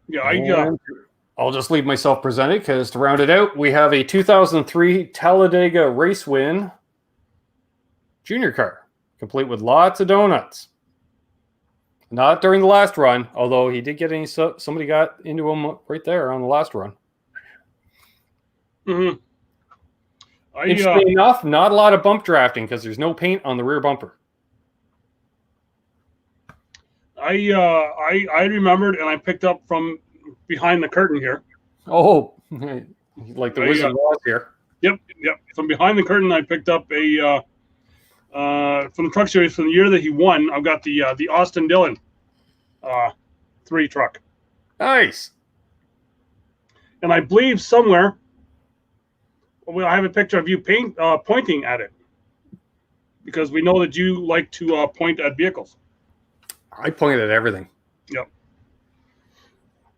Yeah, I'll just leave myself presented because to round it out, we have a 2003 Talladega Race Win junior car, complete with lots of donuts. Not during the last run, although he did get somebody got into him right there on the last run. Mm-hmm. Interestingly enough, not a lot of bump drafting because there's no paint on the rear bumper. I remembered, and I picked up from behind the curtain here. Oh, like the Wizard of Oz here. Yep. From behind the curtain, I picked up a from the truck series from the year that he won. I've got the Austin Dillon 3 truck, Nice. and I believe somewhere I have a picture of you pointing at it, because we know that you like to point at vehicles. I pointed at everything. Yep.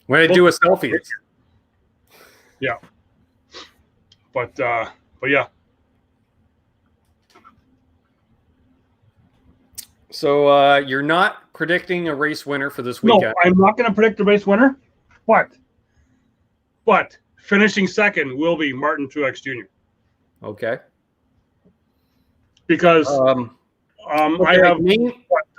When I do a selfie, it's... Yeah. But yeah. So you're not predicting a race winner for this weekend? No, I'm not going to predict the race winner. But finishing second will be Martin Truex Jr. Okay. Because okay,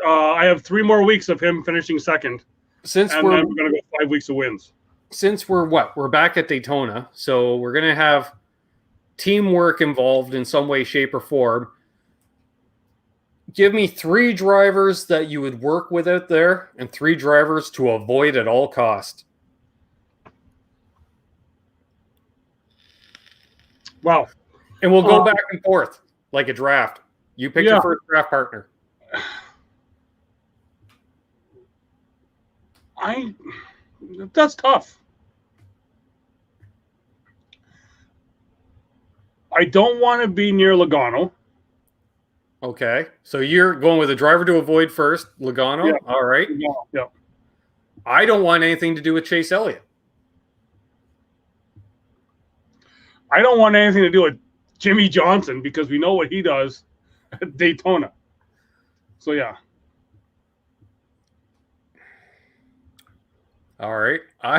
I have 3 more weeks of him finishing second. Since and we're then we're going to go 5 weeks of wins. Since we're back at Daytona, so we're going to have teamwork involved in some way, shape, or form. Give me 3 drivers that you would work with out there and 3 drivers to avoid at all cost. Wow. And we'll go back and forth like a draft. You pick your first draft partner. That's tough. I don't want to be near Logano. Okay. So you're going with a driver to avoid first, Logano? Yeah. All right. Yeah. I don't want anything to do with Chase Elliott. I don't want anything to do with Jimmy Johnson, because we know what he does at Daytona. So, yeah. All right. All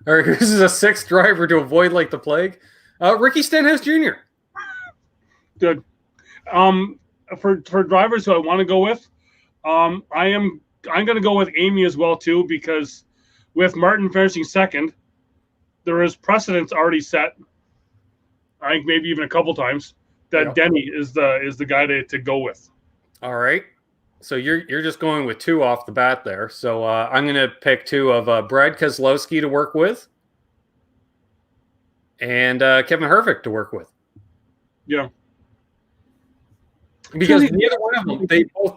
right. This is a 6th driver to avoid like the plague. Ricky Stenhouse Jr. Good. For drivers who I want to go with, I'm going to go with Amy as well too, because with Martin finishing second, there is precedence already set. I think maybe even a couple times that Denny is the guy to go with. All right. So you're just going with 2 off the bat there. So I'm going to pick 2 of Brad Keselowski to work with, and Kevin Harvick to work with. Yeah. Because neither one of them,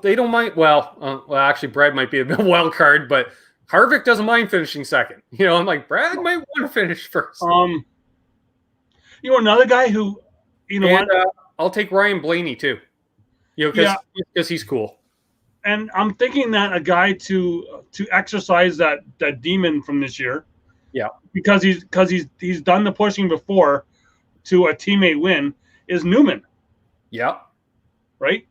they don't mind. Well, actually, Brad might be a bit wild card, but Harvick doesn't mind finishing second. You know, I'm like, Brad might want to finish first. Another guy who, I'll take Ryan Blaney too. Because he's cool. And I'm thinking that a guy to exercise that demon from this year. Yeah. Because he's done the pushing before to a teammate win is Newman. Yeah. Right?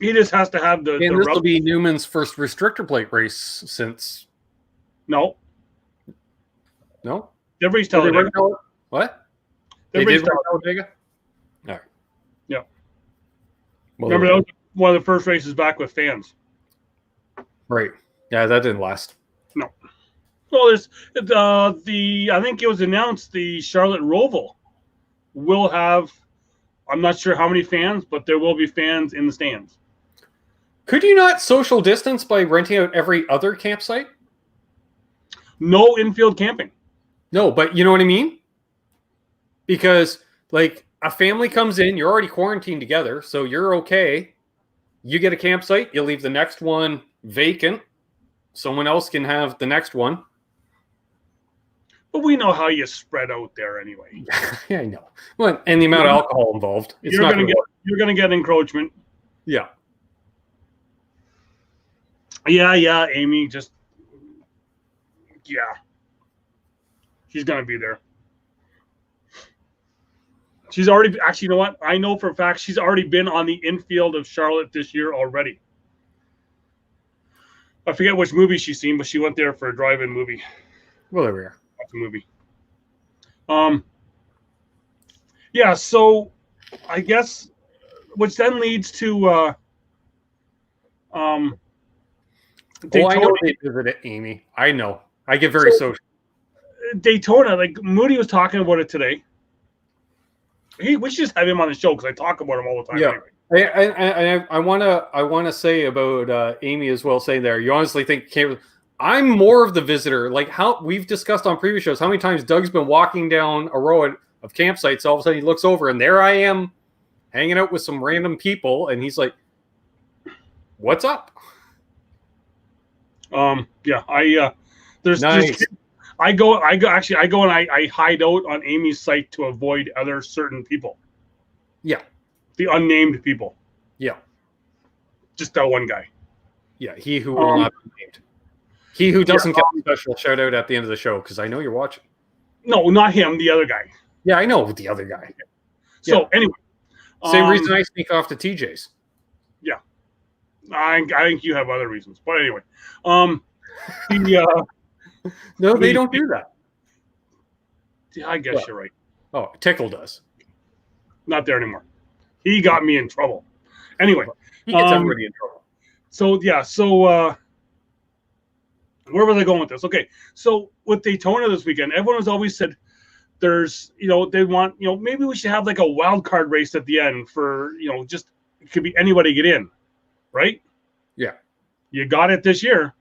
He just has to have this will be Newman's first restrictor plate race since. No. No? They've reached Talladega. What? They did Talladega? All right. Yeah. Well, remember, that was one of the first races back with fans. Right. Yeah, that didn't last. No. Well, there's I think it was announced the Charlotte Roval will have, I'm not sure how many fans, but there will be fans in the stands. Could you not social distance by renting out every other campsite? No infield camping. No, but you know what I mean? Because, like, a family comes in, you're already quarantined together, so you're okay. You get a campsite, you leave the next one vacant. Someone else can have the next one. But we know how you spread out there anyway. Yeah, I know. Well, and the amount of alcohol involved. You're going to get encroachment. Yeah. Yeah, Amy, just... Yeah. She's going to be there. She's already... Actually, you know what? I know for a fact she's already been on the infield of Charlotte this year already. I forget which movie she's seen, but she went there for a drive-in movie. Well, there we are. That's a movie. Yeah, so I guess... Which then leads to... Daytona. I know they visited Amy. I know. I get very social. Daytona, like Moody was talking about it today. We should just have him on the show because I talk about him all the time. Yeah. Anyway. I want to say about Amy as well. Saying there, you honestly think I'm more of the visitor. Like how we've discussed on previous shows, how many times Doug's been walking down a row of campsites. All of a sudden, he looks over, and there I am, hanging out with some random people, and he's like, "What's up?" Yeah, there's Nice. I go and I hide out on Amy's site to avoid other certain people. Yeah. The unnamed people. Yeah. Just that one guy. Yeah. He who will not be named. He who doesn't get a special shout out at the end of the show, because I know you're watching. No, not him. The other guy. Yeah, I know the other guy. So anyway, same reason I sneak off to TJ's. Yeah, I think you have other reasons, but anyway, no, they don't do that. I guess you're right. Oh, Tickle does. Not there anymore. He got me in trouble. Anyway, he gets everybody in trouble. So where was I going with this? Okay, so with Daytona this weekend, everyone has always said there's, they want, maybe we should have like a wild card race at the end for, just it could be anybody get in, right? Yeah. You got it this year,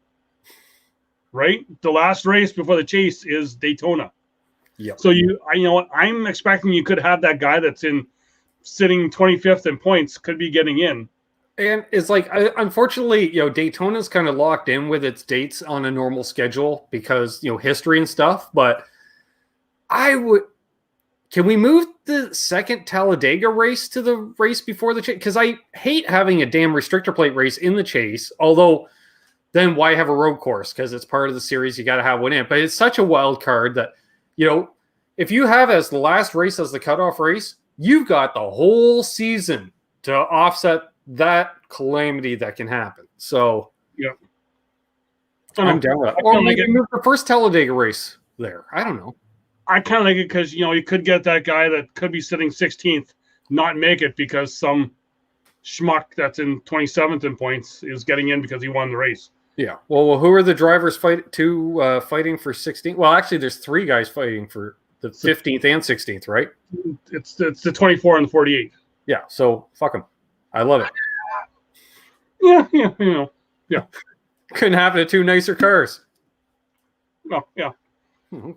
right? The last race before the chase is Daytona. Yeah. So I'm expecting you could have that guy that's sitting 25th in points could be getting in. And it's like, unfortunately, Daytona's kind of locked in with its dates on a normal schedule because, history and stuff. But can we move the second Talladega race to the race before the chase? Because I hate having a damn restrictor plate race in the chase. Although, then why have a road course? Because it's part of the series. You got to have one in. But it's such a wild card that, if you have as the last race as the cutoff race, you've got the whole season to offset that calamity that can happen. So, yeah, I'm down with that. Or maybe move the first Talladega race there. I don't know. I kind of like it because, you could get that guy that could be sitting 16th not make it because some schmuck that's in 27th in points is getting in because he won the race. Yeah. Well, who are the drivers fighting for 16th? Well, actually, there's three guys fighting for the 15th and 16th, right? It's the 24 and the 48. Yeah. So fuck them. I love it. Yeah. Couldn't happen to two nicer cars. No, yeah. Mm-hmm.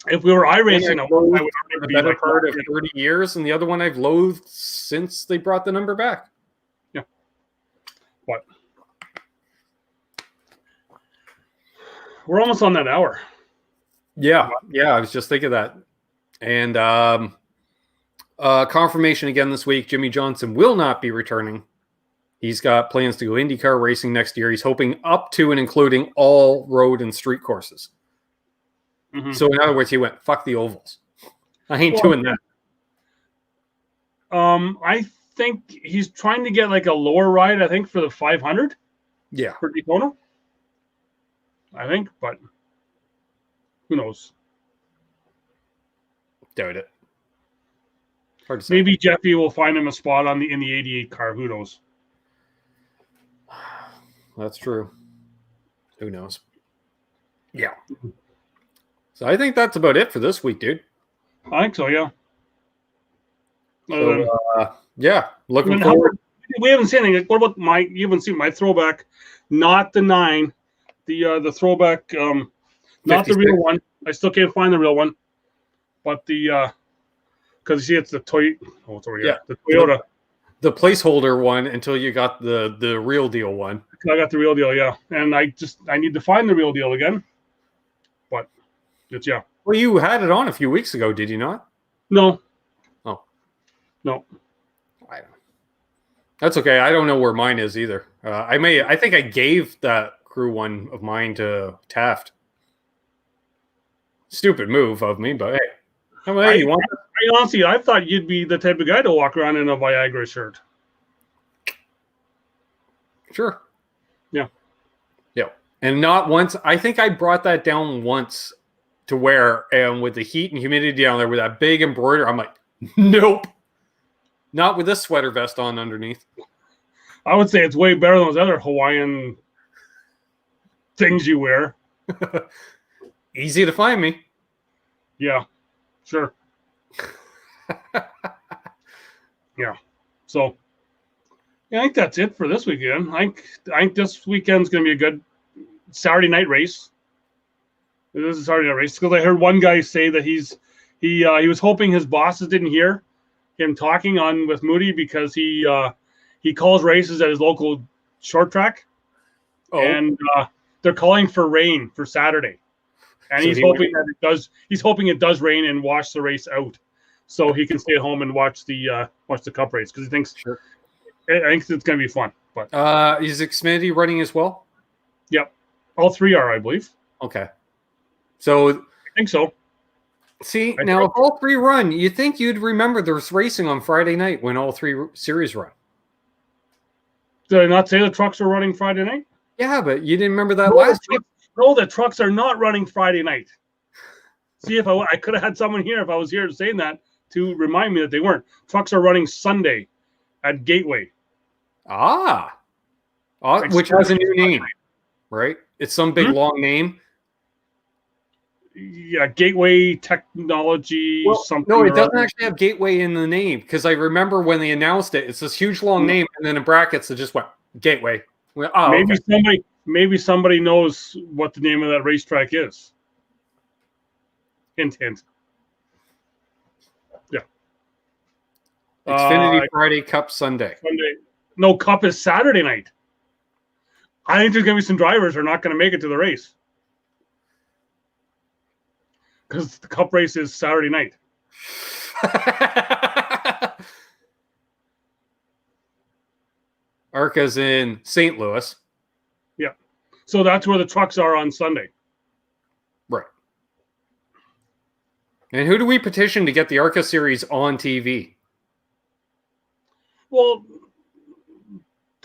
If we were iRacing, I would the better part of 30 years, and the other one I've loathed since they brought the number back. Yeah. What? We're almost on that hour. Yeah. I was just thinking that. And confirmation again this week, Jimmy Johnson will not be returning. He's got plans to go IndyCar racing next year. He's hoping up to and including all road and street courses. Mm-hmm. So in other words, he went, fuck the ovals. I ain't doing that. I think he's trying to get like a lower ride, I think, for the 500. Yeah. For Daytona. I think, but who knows? Doubt it. Hard to say. Maybe Jeffy will find him a spot in the 88 car. Who knows? That's true. Who knows? Yeah. So I think that's about it for this week, dude. I think so, yeah. So, looking forward. We haven't seen anything. What about you haven't seen my throwback, not the 9, the throwback, not 56. The real one. I still can't find the real one. But because you see it's the Toyota. Oh, it's over here. Yeah. The Toyota. The placeholder one until you got the real deal one. I got the real deal, yeah. And I need to find the real deal again. But it's Well, you had it on a few weeks ago, did you not? No. Oh. No. I don't know. That's okay. I don't know where mine is either. I think I gave that crew one of mine to Taft. Stupid move of me, but hey. You want that? Honestly, I thought you'd be the type of guy to walk around in a Viagra shirt. Sure. Yeah. Yeah. And not once. I think I brought that down once to wear, and with the heat and humidity down there with that big embroider, I'm like, nope. Not with this sweater vest on underneath. I would say it's way better than those other Hawaiian things you wear. Easy to find me. Yeah. Sure. Yeah. So, yeah, I think that's it for this weekend. I think this weekend's going to be a good Saturday night race. This is a Saturday night race because I heard one guy say that he was hoping his bosses didn't hear him talking on with Moody because he calls races at his local short track, and they're calling for rain for Saturday, and so he's hoping that it does. He's hoping it does rain and wash the race out, so he can stay at home and watch the Cup race because he thinks I think it's going to be fun. But is Xfinity running as well? Yep, all three are, I believe. Okay, so I think so. See, now if all three run, you'd think you'd remember there's racing on Friday night when all three series run. Did I not say the trucks are running Friday night? Yeah, but you didn't remember that last week. No, the trucks are not running Friday night. See, if I could have had someone here if I was here saying that to remind me that they weren't. Trucks are running Sunday at Gateway. Which has a new name, right? It's some big long name. Yeah, Gateway Technology something. No, it doesn't actually have Gateway in the name because I remember when they announced it, it's this huge long name, and then in brackets it just went Gateway. Maybe somebody knows what the name of that racetrack is. Hint, hint. Yeah. Xfinity Friday, Cup Sunday. No, Cup is Saturday night. I think there's going to be some drivers who are not going to make it to the race. Because the Cup race is Saturday night. ARCA's in St. Louis. Yeah. So that's where the trucks are on Sunday. Right. And who do we petition to get the ARCA series on TV? Well,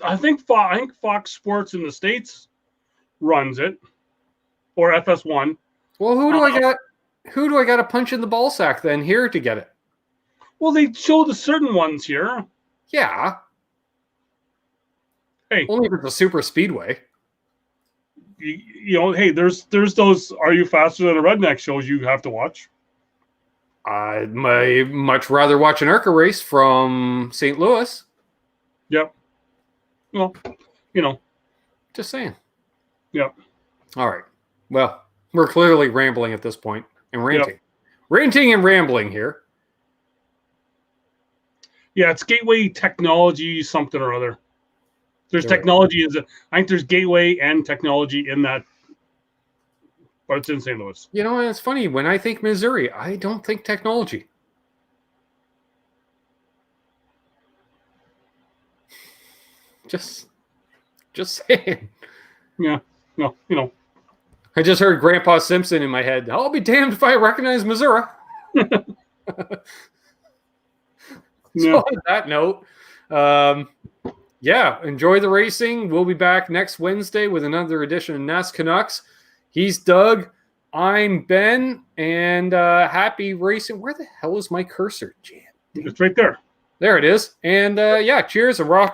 I think Fox Sports in the States runs it, or FS1. Well, who do I got to punch in the ball sack then here to get it? Well, they show the certain ones here. Yeah. Hey, only if it's a super speedway. You know, hey, there's those Are You Faster Than a Redneck shows you have to watch. I'd much rather watch an ARCA race from St. Louis. Yep. Well, you know. Just saying. Yep. All right. Well, we're clearly rambling at this point and ranting. Yep. Ranting and rambling here. Yeah, it's Gateway Technology something or other. There's technology. I think there's Gateway and technology in that. But it's in St. Louis. You know, it's funny. When I think Missouri, I don't think technology. Just saying. Yeah. No, you know. I just heard Grandpa Simpson in my head. I'll be damned if I recognize Missouri. So on that note, yeah, enjoy the racing. We'll be back next Wednesday with another edition of NasCanucks. He's Doug. I'm Ben. And happy racing. Where the hell is my cursor? Jam. It's right there. There it is. And yeah, cheers and rock on.